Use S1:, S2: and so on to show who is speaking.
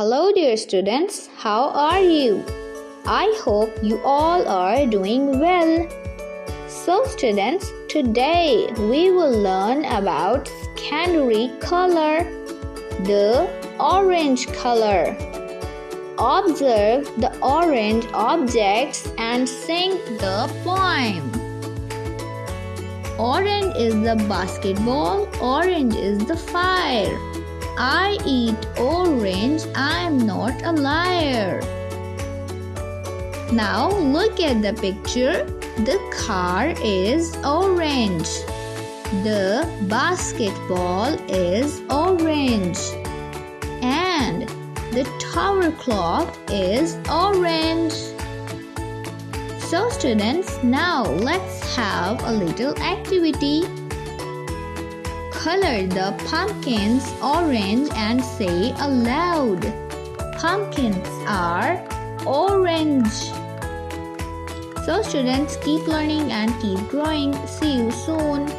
S1: Hello dear students, how are you? I hope you all are doing well. So students, today we will learn about secondary color, the orange color. Observe the orange objects and sing the poem. Orange is the basketball, orange is the fire. I eat orange, I am not a liar. Now look at the picture. The car is orange. The basketball is orange. And the tower clock is orange. So students, now let's have a little activity. Color the pumpkins orange and say aloud. Pumpkins are orange. So students, keep learning and keep growing. See you soon.